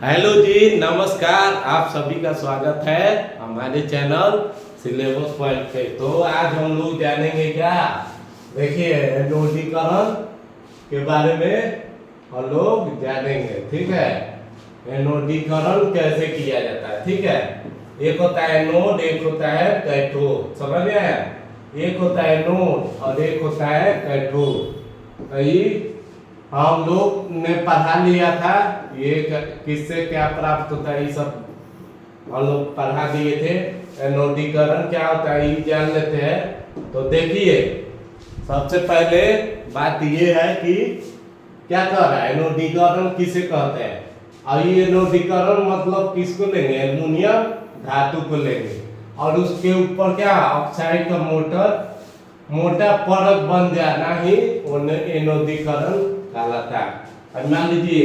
Hello जी, नमस्कार। आप सभी का स्वागत है हमारे चैनल सिलेबस पॉइंट पे। तो आज हम लोग जानेंगे क्या, देखिए एनोडीकरण के बारे में हम लोग जानेंगे। ठीक है, एनोडीकरण कैसे किया जाता है। ठीक है, एक होता है एनोड, एक होता है कैथोड। समझ में आया? एक होता है एनोड और एक होता है कैथोड। हम लोग ने पढ़ा लिया था ये किससे क्या प्राप्त होता है, ये सब हम लोग पढ़ा दिए थे। एनोडीकरण क्या होता है ये जान लेते हैं। तो देखिए, सबसे पहले बात ये है कि क्या कह रहा है, एनोडीकरण किसे कहते हैं। और ये एनोडीकरण मतलब किसको लेंगे, एल्युमिनियम धातु को लेंगे और उसके ऊपर क्या ऑक्साइड का मोटा परत बन जाना ही एनोडीकरण कहलाता है। अब मान लीजिए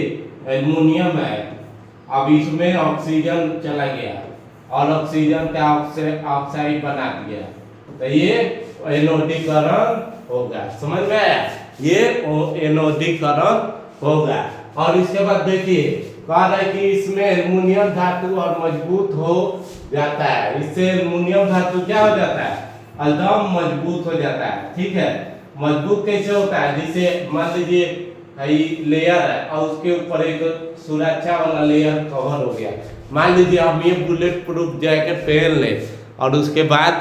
एल्युमिनियम है, अब इसमें ऑक्सीजन चला गया और ऑक्सीजन का ऑक्साइड बना दिया, तो ये एनोडीकरण होगा। समझ में आया? ये एनोडीकरण होगा। और इसके बाद देखिए कह रहा है कि इसमें एल्युमिनियम धातु और मजबूत हो जाता है। इससे एल्युमिनियम धातु क्या हो जाता है, एकदम मजबूत हो जाता है। ठीक है, मजबूत कैसे होता है, जैसे मान लीजिए लेयर है और उसके ऊपर एक सुरक्षा वाला लेयर कवर हो गया। मान लीजिए हम ये बुलेट प्रूफ जैकेट पहन ले और उसके बाद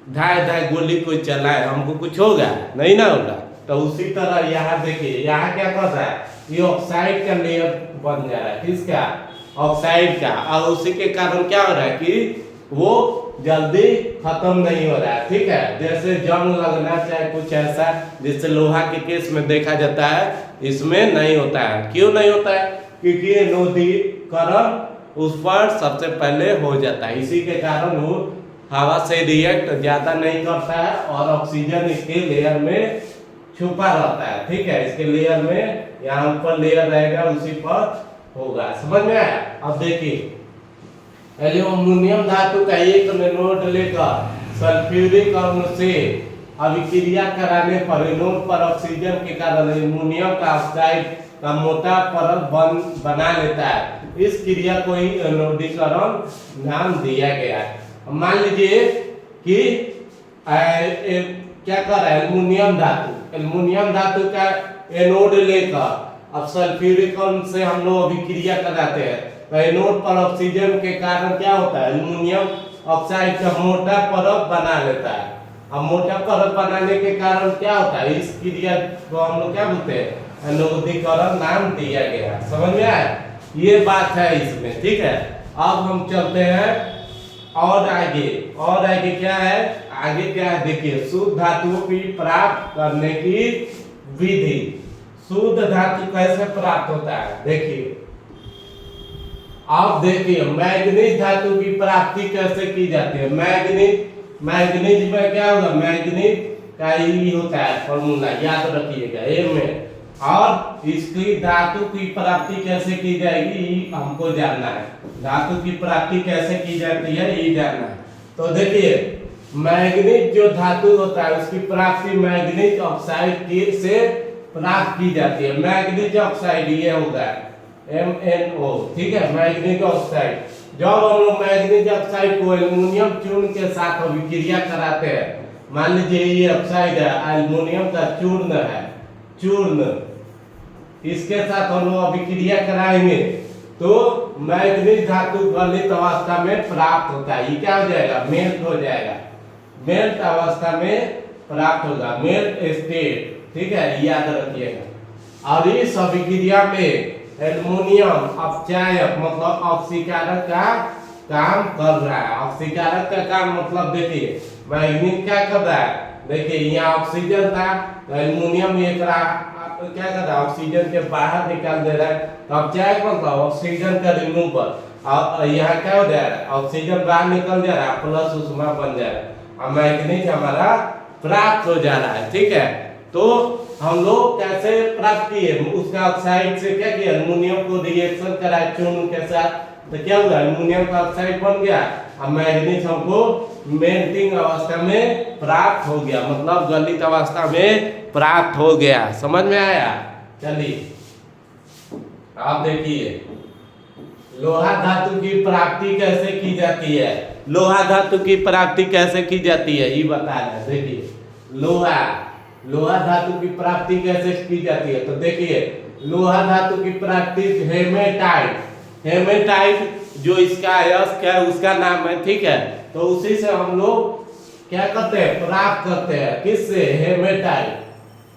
ढाई ढाई गोली कोई चलाए, हमको कुछ होगा नहीं ना होगा। तो उसी तरह यहाँ देखिए, यहाँ क्या कर रहा है, ये ऑक्साइड का लेयर बन जा रहा है। किसका? ऑक्साइड का। और उसी के कारण क्या हो रहा है कि वो जल्दी खत्म नहीं हो रहा है। ठीक है, जैसे जंग लगना चाहे कुछ ऐसा, जैसे लोहा के केस में देखा जाता है, इसमें नहीं होता है। क्यों नहीं होता है? क्योंकि एनोडीकरण उस पर सबसे पहले हो जाता है। इसी के कारण वो हवा से रिएक्ट ज्यादा नहीं करता है और ऑक्सीजन इसके लेयर में छुपा रहता है। ठीक है, इसके लेयर में यहाँ ऊपर लेयर रहेगा, उसी पर होगा। समझ में आया? अब देखिए एल्युमिनियम धातु का एक एनोड लेकर सल्फ्यूरिक अम्ल से अभिक्रिया कराने पर एनोड पर ऑक्सीजन के कारण एल्युमिनियम का ऑक्साइड का मोटा परत बना लेता है। इस क्रिया को ही एनोडीकरण नाम दिया गया है। मान लीजिए कि क्या कर रहा है, एल्युमिनियम धातु का एनोड लेकर अब सल्फ्यूरिक अम्ल से हम लोग अभिक्रिया कराते हैं, तो एनोड पर ऑक्सीजन के कारण क्या होता है, एल्युमिनियम ऑक्साइड का मोटा परत बना लेता है। अब मोटा परत बनाने के कारण क्या होता है, इस क्रिया को हम लोग क्या बोलते हैं, एनोडीकरण नाम दिया गया। समझ में आया? ये बात है इसमें। ठीक है, अब हम चलते हैं और आगे क्या है, आगे क्या है देखिए, शुद्ध धातुओं की प्राप्त करने की विधि। शुद्ध धातु कैसे प्राप्त होता है, देखिए आप देखिए मैग्नीज धातु की प्राप्ति कैसे की जाती है। मैग्नीज में क्या होगा, मैग्नीज का ही होता है फॉर्मूला, याद रखिएगा ए में। और इसकी धातु की प्राप्ति कैसे की जाएगी हमको जानना है। धातु की प्राप्ति कैसे की जाती है ये जानना है। तो देखिए मैग्नीज जो धातु होता है उसकी प्राप्ति मैग्नीज ऑक्साइड से प्राप्त की जाती है। मैग्नीज ऑक्साइड ये होगा MnO। ठीक है, मैग्नीज ऑक्साइड। जब हम लोग मैग्नीज ऑक्साइड को एल्युमिनियम चूर्ण के साथ अभिक्रिया कराते हैं, मान लीजिए ये ऑक्साइड है, एल्युमिनियम का चूर्ण इसके साथ हम लोग अभिक्रिया कराएंगे तो मैग्नीज धातु गलित अवस्था में प्राप्त होता है। ये क्या हो जाएगा, मेल्ट हो जाएगा, मेल्ट अवस्था में प्राप्त होगा, मेल्ट स्टेट। ठीक है, याद रखिएगा। और इस अभिक्रिया में एल्युमिनियम अपचायक मतलब ऑक्सीकारक का काम कर रहा है। ऑक्सीकारक का काम मतलब देखिए मैग्नीज क्या कर रहा है, देखिए यहाँ ऑक्सीजन था तो एल्युमिनियम ये क्या कर रहा है, ऑक्सीजन के बाहर निकाल दे रहा है। तो अपचायक मतलब ऑक्सीजन का रिमूवल, और यहाँ क्या हो जा रहा है, ऑक्सीजन बाहर निकल जा रहा है, प्लस ऊष्मा बन जा रहा है और मैग्नीज हमारा प्राप्त हो जा रहा है। ठीक है, तो हम लोग कैसे प्राप्त किए, उसका ऑक्साइड से क्या किया, एल्युमिनियम को रिएक्शन कराया चूर्ण के साथ, तो क्या हुआ, एल्युमिनियम का ऑक्साइड बन गया और मैग्नीज हमको मेल्टिंग अवस्था में प्राप्त हो गया, मतलब गलित अवस्था में प्राप्त हो गया। समझ में आया? चलिए आप देखिए लोहा धातु की प्राप्ति कैसे की जाती है? लोहा धातु की प्राप्ति कैसे की जाती है ये बता रहे। देखिए लोहा लोहा धातु की प्राप्ति कैसे की जाती है, तो देखिए लोहा धातु की प्राप्ति हेमेटाइट, हेमेटाइट जो इसका अयस्क है उसका नाम है, ठीक है। तो उसी से हम लोग क्या करते हैं, प्राप्त करते हैं, किससे? हेमेटाइट,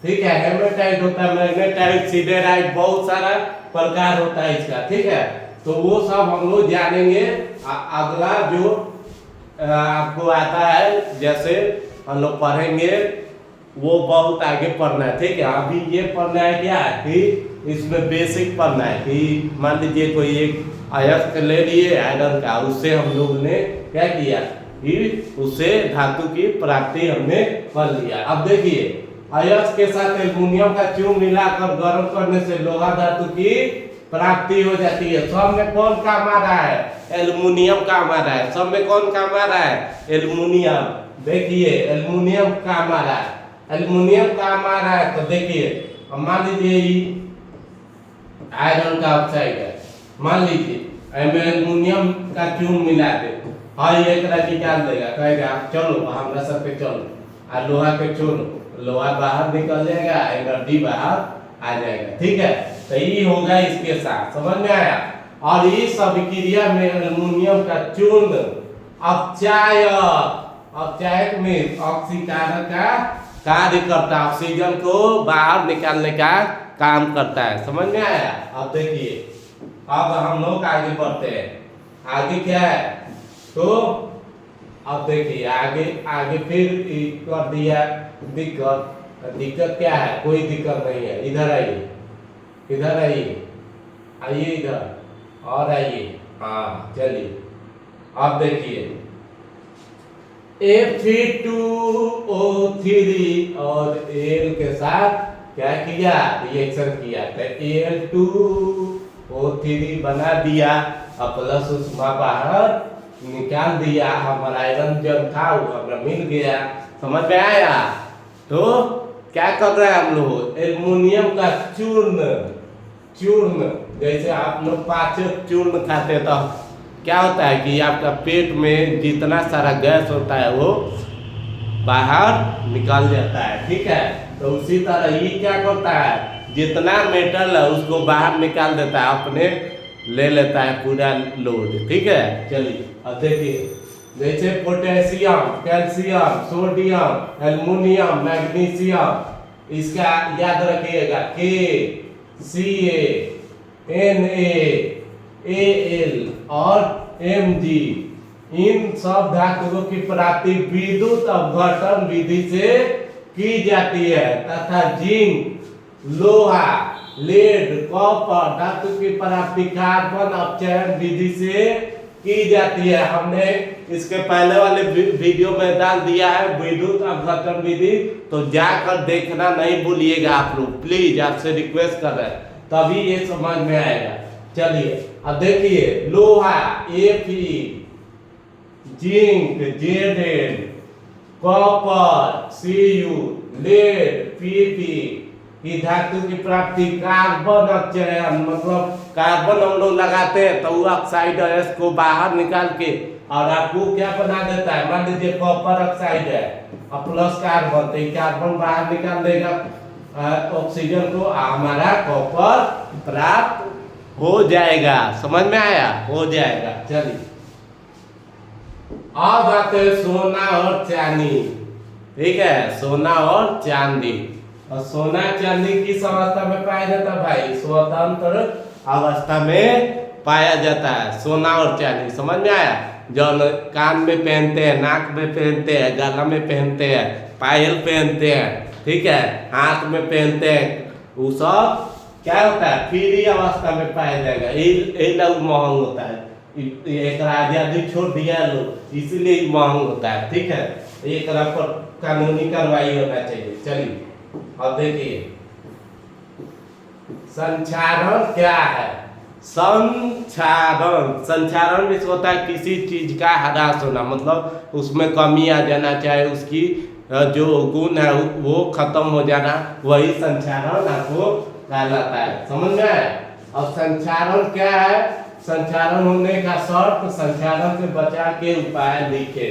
ठीक है। हेमेटाइट होता है, मैग्नेटाइट, सिडेराइट, बहुत सारा प्रकार होता है इसका, ठीक है। तो वो सब हम लोग जानेंगे अगला जो आपको आता है, जैसे हम लोग पढ़ेंगे वो बहुत आगे पढ़ना है, ठीक है। अभी ये पढ़ना है क्या कि इसमें बेसिक पढ़ना है कि मान लीजिए कोई एक अयस्क ले लिए आयरन का, उससे हम लोग ने क्या किया कि उससे धातु की प्राप्ति हमने कर लिया। अब देखिए अयस्क के साथ एल्युमिनियम का चूर्ण मिलाकर गर्म करने से लोहा धातु की प्राप्ति हो जाती है। सब में कौन काम आ रहा है? एल्युमिनियम काम आ रहा है। सब में कौन काम आ रहा है? एल्युमिनियम। देखिए एल्युमिनियम काम आ रहा है, एल्युमिनियम काम आ रहा है। तो देखिए मान लीजिए आयरन का ऑक्साइड है, मान लीजिए एल्युमिनियम का चूर्ण मिला दे, हाँ ये तरह निकाल देगा, कहेगा चलो हमारा सब पे चलो, और लोहा के छोड़ो, लोहा बाहर निकल जाएगा, एनर्जी बाहर आ जाएगा, ठीक है। तो ये होगा इसके साथ, समझ में आया। और इस अभिक्रिया में एल्युमिनियम का चूर्ण अपचायक, अपचायक में ऑक्सीकारक का कार्य करता है, ऑक्सीजन को बाहर निकालने का काम करता है, समझ में आया। अब देखिए अब हम लोग आगे बढ़ते हैं, आगे क्या है तो अब देखिए आगे आगे फिर कर दिया दिक्कत। दिक्कत क्या है? कोई दिक्कत नहीं है। इधर आइए, इधर आइए, आइए इधर और आइए, हाँ चलिए। अब देखिए Fe2O3 और Al के साथ क्या किया? रिएक्शन किया, तो Al2O3 बना दिया और प्लस उष्मा बाहर निकाल दिया, हमारा आयरन जब था वो हमारा मिल गया, समझ में आया। तो क्या कर रहे हैं हम लोग? एल्युमिनियम का चूर्ण, चूर्ण जैसे आप लोग पाचक चूर्ण खाते तो क्या होता है कि आपका पेट में जितना सारा गैस होता है वो बाहर निकल जाता है, ठीक है। तो उसी तरह ये क्या करता है, जितना मेटल है उसको बाहर निकाल देता है, अपने ले लेता है पूरा लोड, ठीक है। चलिए अब देखिए जैसे potassium, calcium, sodium, aluminium, magnesium, इसका याद रखिएगा KCA, Na, Al और Mg, इन सब धातुओं की प्राप्ति विद्युत अपघटन विधि से की जाती है तथा जिंक, लोहा, लेड, कॉपर धातु की प्राप्ति कार्बन अपचयन विधि से की जाती है। हमने इसके पहले वाले वीडियो में डाल दिया है विद्युत अपघटन विधि, तो जाकर देखना नहीं भूलिएगा आप लोग, प्लीज आपसे रिक्वेस्ट कर रहे हैं, तभी ये समझ में आएगा। चलिए अब देखिए लोहा Fe, zinc Zn, copper Cu, lead Pb की धातु की प्राप्ति कार्बन अपचयन, मतलब कार्बन हम लोग लगाते हैं तो वो ऑक्साइड अयस्क को बाहर निकाल के और आपको क्या बना देता है। मान लीजिए कॉपर ऑक्साइड है और प्लस कार्बन, तो कार्बन बाहर निकाल देगा ऑक्सीजन को, हमारा कॉपर प्राप्त हो जाएगा, समझ में आया, हो जाएगा। चलिए अब आते हैं सोना और चांदी, ठीक है, सोना और चांदी। और सोना चांदी किस अवस्था में पाया जाता है भाई? स्वतंत्र अवस्था में पाया जाता है सोना और चांदी, समझ में आया। जो कान में पहनते हैं, नाक में पहनते हैं, गला में पहनते हैं, पायल पहनते हैं, ठीक है, हाथ में पहनते हैं, वो सब क्या होता है? फ्री अवस्था में पाया जाएगा। यही लोग महंग होता है, एक आजादी छोड़ दिया लोग, इसलिए महंग होता है, ठीक है। एक पर कानूनी कार्रवाई होना चाहिए। चलिए अब देखिए संचारण क्या है? संचारण, संचारण में होता है किसी चीज का ह्रास होना, मतलब उसमें कमी आ जाना, चाहे उसकी जो गुण है वो खत्म हो जाना, वही संचारण आपको कहलाता है, समझ में आया। अब संचारण क्या है संचारण होने का शर्त, संचारण से बचा के उपाय लिखे।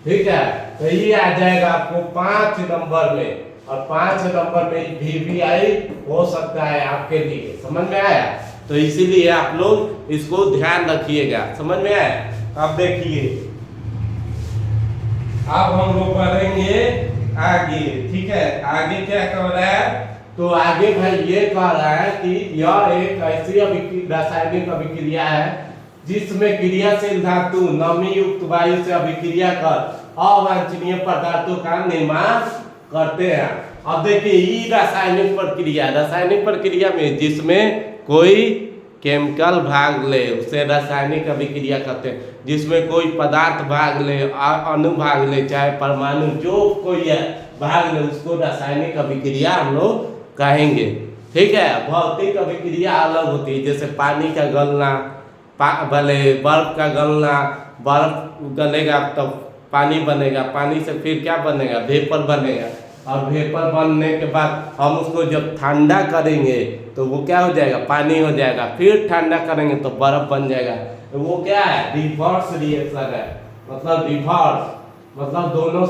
ठीक है, तो ये आ जाएगा आपको 5 नंबर में, और 5 नंबर में VVI हो सकता है आपके लिए। समझ में आया? तो इसीलिए आप लोग इसको ध्यान रखिएगा। समझ में आया? अब देखिए, अब हम लोग बढ़ेंगे आगे। ठीक है, आगे क्या कर रहा है? तो आगे भाई ये कह रहा है कि यह एक ऐसी रासायनिक अभिक्रिया है जिसमें क्रियाशील धातु नमी युक्त वायु से अभिक्रिया कर अवांछनीय पदार्थों का निर्माण करते हैं। अब देखिए, ये रासायनिक प्रक्रिया में जिसमें कोई केमिकल भाग ले उसे रासायनिक अभिक्रिया कहते हैं। जिसमें कोई पदार्थ भाग ले, अणु भाग ले, चाहे परमाणु, जो कोई भाग ले, उसको रासायनिक अभिक्रिया हम लोग कहेंगे। ठीक है, भौतिक अभिक्रिया अलग होती है, जैसे पानी का गलना, भले बर्फ का गलना, बर्फ गलेगा तो पानी बनेगा, पानी से फिर क्या बनेगा? वेपर बनेगा, और वेपर बनने के बाद हम उसको जब ठंडा करेंगे तो वो क्या हो जाएगा? पानी हो जाएगा। फिर ठंडा करेंगे तो बर्फ बन जाएगा। तो वो क्या है? रिवर्स रिएक्शन है। मतलब रिवर्स, मतलब दोनों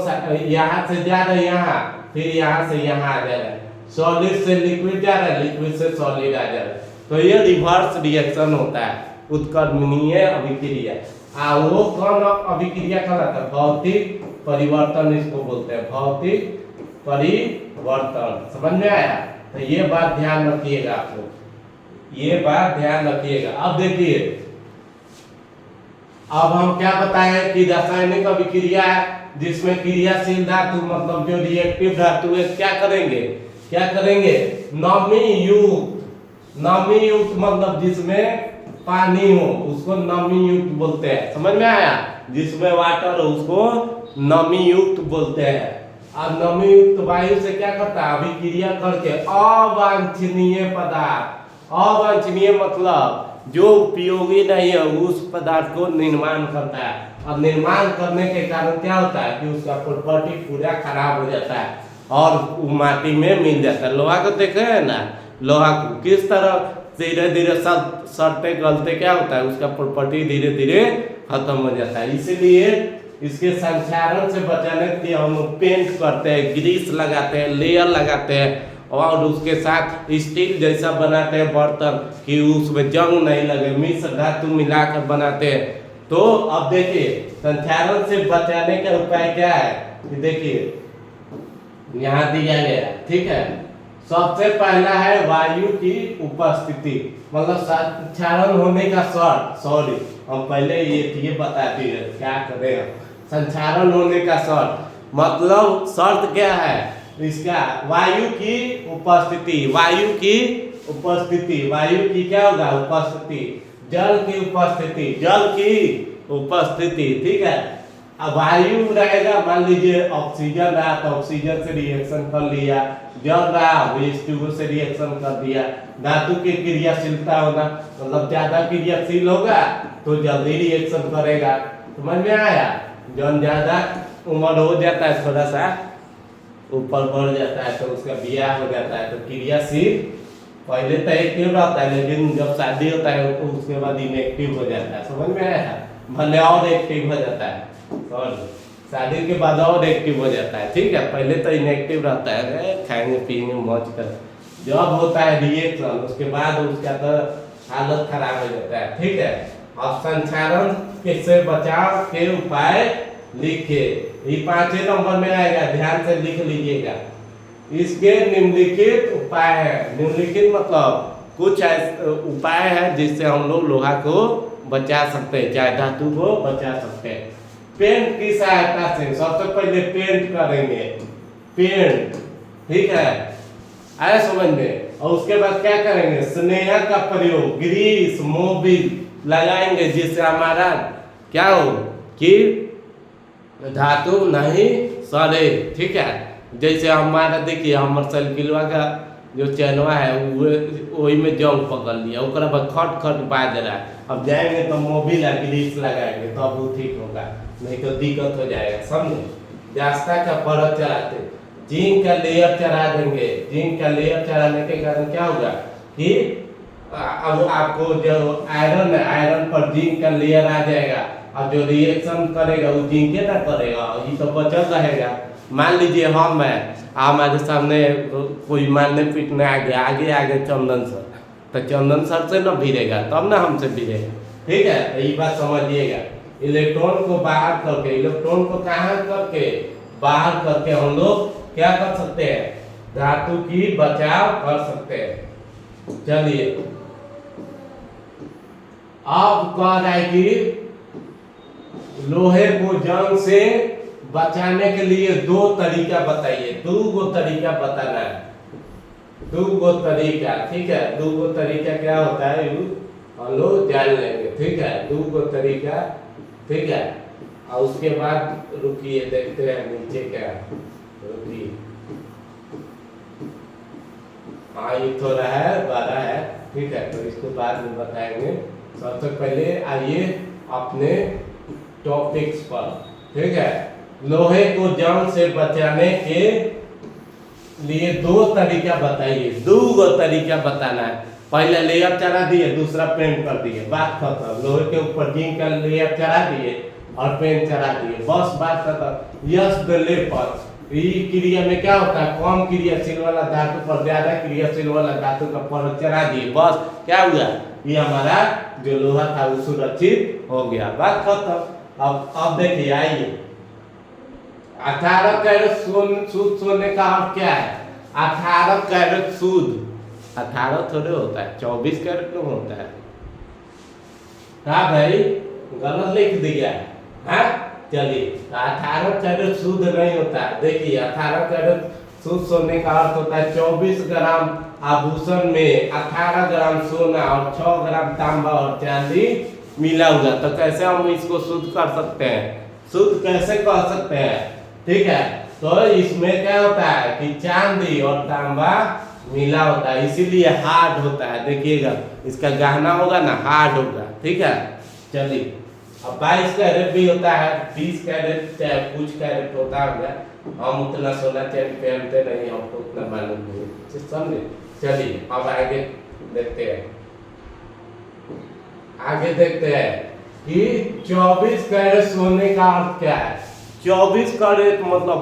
यहाँ से जा रहे यहाँ, फिर यहाँ से यहाँ आ जाएगा। सॉलिड से लिक्विड जा रहा है, लिक्विड से सॉलिड आ जा रहा है। तो ये रिवर्स रिएक्शन होता है, उत्क्रमणीय अभिक्रिया। वो कौन अभिक्रिया कहलाता है? भौतिक परिवर्तन इसको बोलते हैं, भौतिक परिवर्तन। समझ में आया? तो ये बात ध्यान रखिएगा आप लोग, ये बात ध्यान रखिएगा। अब देखिए, अब हम क्या बताएं कि रासायनिक अभिक्रिया जिसमें क्रियाशील धातु मतलब जो रिएक्टिव धातु है क्या करेंगे? नमी युक्त मतलब जिसमें पानी हो उसको नमी युक्त बोलते हैं। समझ में आया? जिसमें वाटर हो उसको नमी युक्त बोलते हैं। अब नमी युक्त वायु से क्या करता है? अभिक्रिया करके अवांछनीय पदार्थ, अवांछनीय मतलब जो उपयोगी नहीं है उस पदार्थ को निर्माण करता है। अब निर्माण करने के कारण क्या होता है कि उसका प्रॉपर्टी पूरा खराब हो जाता है और माटी में मिल जाता है। लोहा को देखे है ना, लोहा को किस तरह धीरे धीरे सब सड़ते गलते क्या होता है? उसका प्रॉपर्टी धीरे धीरे खत्म हो जाता है। इसीलिए इसके संक्षारण से बचाने के लिए हम लोग पेंट करते हैं, ग्रीस लगाते हैं, लेयर लगाते हैं, और उसके साथ स्टील जैसा बनाते हैं बर्तन कि उसमें जंग नहीं लगे, मिश्र धातु मिलाकर बनाते हैं। तो अब देखिए, संक्षारण से बचाने का उपाय क्या है? देखिए यहाँ दिया गया। ठीक है, सबसे पहला है वायु की उपस्थिति, मतलब संक्षारण होने का शर्त। सॉरी, हम पहले ये बता दिए क्या करें। संक्षारण होने का शर्त मतलब शर्त क्या है इसका? वायु की उपस्थिति। वायु की क्या होगा? उपस्थिति। जल की उपस्थिति। ठीक है, अब वायु रहेगा, मान लीजिए ऑक्सीजन रहा तो ऑक्सीजन से रिएक्शन कर लिया, जल रहा H2O से रिएक्शन कर दिया। धातु की क्रियाशीलता होना मतलब ज्यादा क्रियाशील होगा तो जल्दी रिएक्शन करेगा। समझ में आया? जब ज्यादा उम्र हो जाता है, थोड़ा सा ऊपर बढ़ जाता है तो उसका ब्याह हो जाता है तो क्रियाशील पहले तो एक्टिव रहता है, लेकिन जब शादी होता है तो उसके बाद इनएक्टिव हो जाता है। समझ में आया? भले और एक्टिव हो जाता है, सॉरी, शादी के बाद और एक्टिव हो जाता है। ठीक है, पहले तो इनएक्टिव रहता है, खाएंगे पिएंगे मौज कर। जब होता है रिएक्शन उसके बाद उसका तो हालत खराब हो जाता है। ठीक है, अब संक्षारण से बचाव के उपाय लिखिए। ये 5 नंबर में आएगा, ध्यान से लिख लीजिएगा। इसके निम्नलिखित उपाय है। निम्नलिखित मतलब कुछ उपाय है जिससे हम लोग लोहा को बचा सकते हैं, चाहे धातु को बचा सकते हैं। पेंट की सहायता से सबसे पहले पेंट करेंगे, पेंट। ठीक है, आया समझ में? और उसके बाद क्या करेंगे? स्नेह का प्रयोग, ग्रीस मोबिल लगाएंगे जिससे हमारा क्या हो कि धातु नहीं सड़े। ठीक है, जैसे हमारा देखिए हमारे साइकिलवा का जो चैनवा है वही में जंग पकड़ लिया, उसके बाद खट खट बाज रहा है। अब जाएंगे तो मोबिल या ग्रीस लगाएंगे तब तो वो ठीक होगा, नहीं तो दिक्कत हो जाएगा। समझे? जास्ता का परत चढ़ाते, जिंक का लेयर चढ़ा देंगे। जिंक का लेयर चढ़ाने के कारण क्या होगा कि अब आपको जो आयरन है, आयरन पर जिंक का लेयर आ जाएगा और जो रिएक्शन करेगा वो जिंक ना करेगा, ये तो बचल रहेगा। मान लीजिए हम है, हमारे सामने कोई मारने पीटने आगे आगे चंदन सर, तो चंदन सर से ना भिड़ेगा तब ना हमसे भिड़ेगा। ठीक है, तो ये बात समझिएगा। इलेक्ट्रॉन को बाहर करके, इलेक्ट्रॉन को कहाँ करके बाहर करके हम लोग क्या कर सकते हैं, धातु की बचाव कर सकते हैं। चलिए अब कह रहा है कि लोहे को जंग से बचाने के लिए दो तरीका बताइए। दो तरीका बताना है, दो तरीका। ठीक है, दो तरीका क्या होता है हम लोग जान लेंगे। ठीक है, दो तरीका। ठीक है, और उसके बाद रुकिए देखते हैं नीचे क्या, रुकिए। हाँ ये थोड़ा है, बड़ा है। ठीक है, तो इसको बाद में बताएंगे। सबसे पहले आइए अपने टॉपिक्स पर। ठीक है, लोहे को जंग से बचाने के लिए दो तरीका बताइए। दो तरीका बताना है। पहले लेयर चढ़ा दिए, दूसरा पेंट कर दिए, बात खत्म। लोहे के ऊपर जिंक का लेयर चढ़ा दिए और पेंट चढ़ा दिए, बस बात खत्म। यस द लेपर, ये क्रिया में क्या होता है, कम क्रियाशील वाला धातु पर ज्यादा क्रियाशील वाला धातु का परत चढ़ा दिए, बस क्या हुआ, ये हमारा जो लोहा था वो सुरक्षित हो गया, बात खत्म। अब देखिए, आइए 18 कैरेट शुद्ध सोने का अर्थ क्या है। 18 कैरेट शुद्ध, 18 थोड़े होता है, 24 कैरेट क्यों होता है। हाँ भाई, गलत लिख दिया है। हाँ चलिए, 18 कैरेट शुद्ध नहीं होता है। देखिए 18 कैरेट शुद्ध सोने का अर्थ होता है 24 ग्राम आभूषण में 18 ग्राम सोना और 6 ग्राम तांबा और चांदी मिला हुआ। तो कैसे हम इसको शुद्ध कर सकते हैं, शुद्ध कैसे कर सकते हैं। ठीक है, तो इसमें क्या होता है कि चांदी और तांबा मिला होता है, इसीलिए हार्ड होता है। देखिएगा इसका गहना होगा ना, हार्ड होगा। ठीक है, चलिए अब 22 कैरेट भी होता है, 20 कैरेट चाहे कुछ कैरेट होता है। हम उतना सोना चैन पहनते नहीं, हमको उतना मालूम नहीं, समझे। चलिए अब आगे देखते हैं, आगे देखते हैं कि 24 कैरेट सोने का अर्थ क्या है। 24 कैरेट मतलब